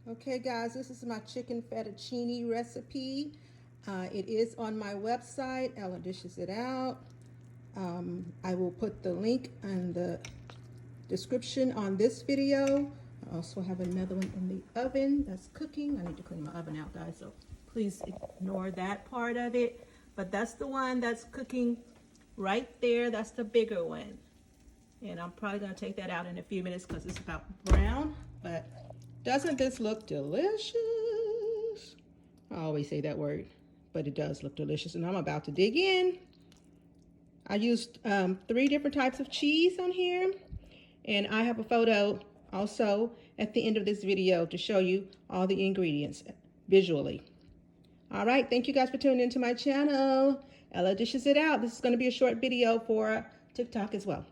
Okay guys, this is my chicken fettuccine recipe. It is on my website. Ella dishes it out. I will put the link in the description on this video. I also have another one in the oven that's cooking. I need to clean my oven out, guys, so please ignore that part of it. But that's the one that's cooking right there. That's the bigger one. And I'm probably gonna take that out in a few minutes because it's about brown. But doesn't this look delicious? I always say that word, but it does look delicious. And I'm about to dig in. I used 3 different types of cheese on here. And I have a photo also at the end of this video to show you all the ingredients visually. All right, thank you guys for tuning into my channel. Ella dishes it out. This is going to be a short video for TikTok as well.